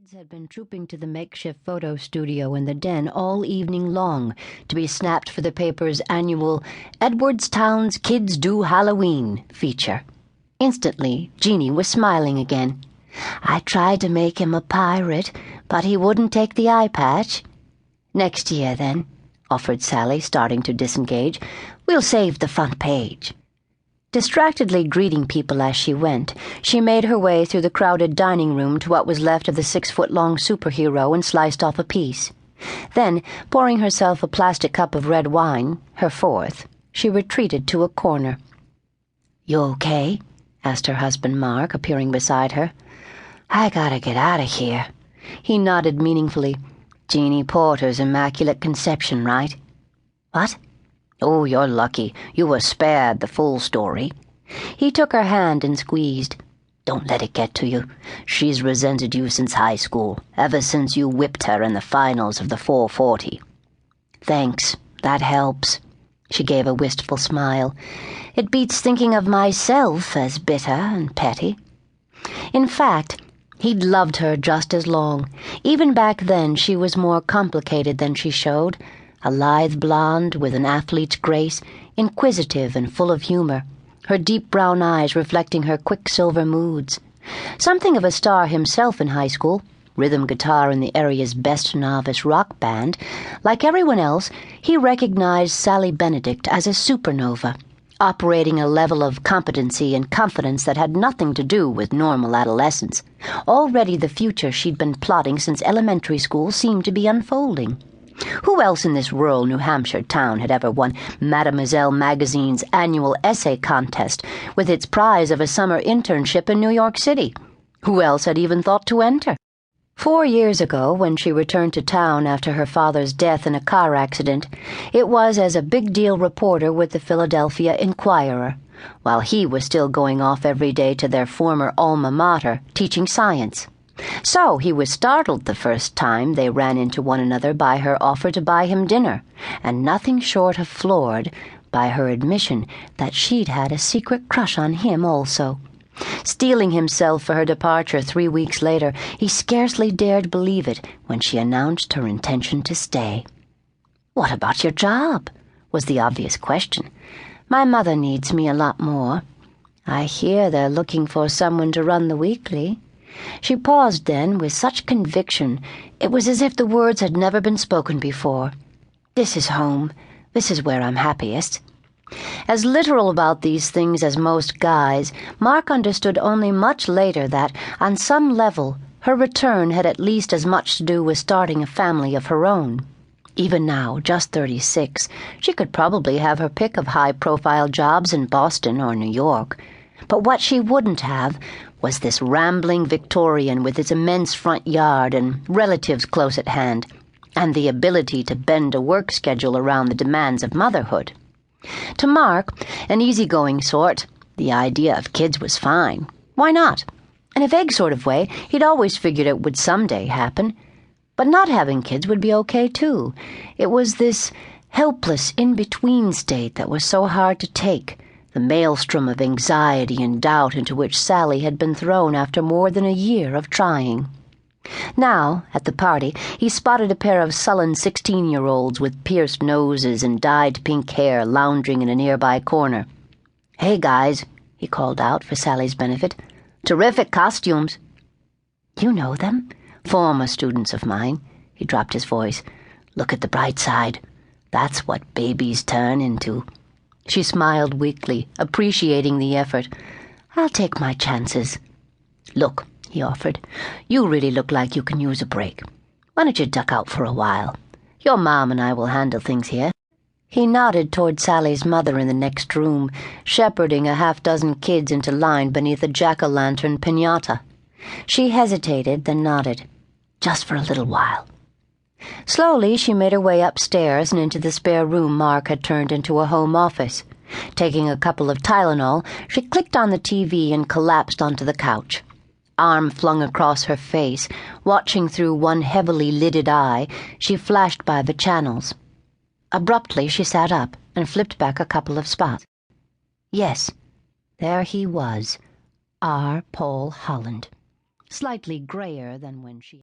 kids had been trooping to the makeshift photo studio in the den all evening long to be snapped for the paper's annual Edwardstown's Kids Do Halloween feature. Instantly, Jeannie was smiling again. I tried to make him a pirate, but he wouldn't take the eye patch. Next year, then, offered Sally, starting to disengage. We'll save the front page. Distractedly greeting people as she went, she made her way through the crowded dining room to what was left of the 6-foot-long superhero and sliced off a piece. Then, pouring herself a plastic cup of red wine, her fourth, she retreated to a corner. "You okay?" asked her husband Mark, appearing beside her. "I gotta get out of here." He nodded meaningfully. "Jeannie Porter's Immaculate Conception, right?" "What?" "Oh, you're lucky. You were spared the full story." He took her hand and squeezed. "Don't let it get to you. She's resented you since high school, ever since you whipped her in the finals of the 440. "Thanks. That helps." She gave a wistful smile. "It beats thinking of myself as bitter and petty." In fact, he'd loved her just as long. Even back then, she was more complicated than she showed. A lithe blonde with an athlete's grace, inquisitive and full of humor, her deep brown eyes reflecting her quicksilver moods. Something of a star himself in high school, rhythm guitar in the area's best novice rock band, like everyone else, he recognized Sally Benedict as a supernova, operating a level of competency and confidence that had nothing to do with normal adolescence. Already the future she'd been plotting since elementary school seemed to be unfolding. Who else in this rural New Hampshire town had ever won Mademoiselle magazine's annual essay contest with its prize of a summer internship in New York City? Who else had even thought to enter? 4 years ago, when she returned to town after her father's death in a car accident, it was as a big-deal reporter with the Philadelphia Inquirer, while he was still going off every day to their former alma mater, teaching science. So he was startled the first time they ran into one another by her offer to buy him dinner, and nothing short of floored by her admission that she'd had a secret crush on him also. Steeling himself for her departure 3 weeks later, he scarcely dared believe it when she announced her intention to stay. "What about your job?" was the obvious question. "My mother needs me a lot more. I hear they're looking for someone to run the weekly." She paused then with such conviction it was as if the words had never been spoken before. "This is home. This is where I'm happiest." As literal about these things as most guys, Mark understood only much later that, on some level, her return had at least as much to do with starting a family of her own. Even now, just 36, she could probably have her pick of high-profile jobs in Boston or New York. But what she wouldn't have was this rambling Victorian with its immense front yard and relatives close at hand, and the ability to bend a work schedule around the demands of motherhood. To Mark, an easygoing sort, the idea of kids was fine. Why not? In a vague sort of way, he'd always figured it would someday happen. But not having kids would be okay, too. It was this helpless in-between state that was so hard to take, the maelstrom of anxiety and doubt into which Sally had been thrown after more than a year of trying. Now, at the party, he spotted a pair of sullen 16-year-olds with pierced noses and dyed pink hair lounging in a nearby corner. "Hey, guys," he called out for Sally's benefit. "Terrific costumes." "You know them?" "Former students of mine." He dropped his voice. "Look at the bright side. That's what babies turn into." She smiled weakly, appreciating the effort. "I'll take my chances." "Look," he offered, "you really look like you can use a break. Why don't you duck out for a while? Your mom and I will handle things here." He nodded toward Sally's mother in the next room, shepherding a half-dozen kids into line beneath a jack-o'-lantern piñata. She hesitated, then nodded. "Just for a little while." Slowly, she made her way upstairs and into the spare room Mark had turned into a home office. Taking a couple of Tylenol, she clicked on the TV and collapsed onto the couch. Arm flung across her face, watching through one heavily lidded eye, she flashed by the channels. Abruptly, she sat up and flipped back a couple of spots. Yes, there he was, R. Paul Holland, slightly grayer than when she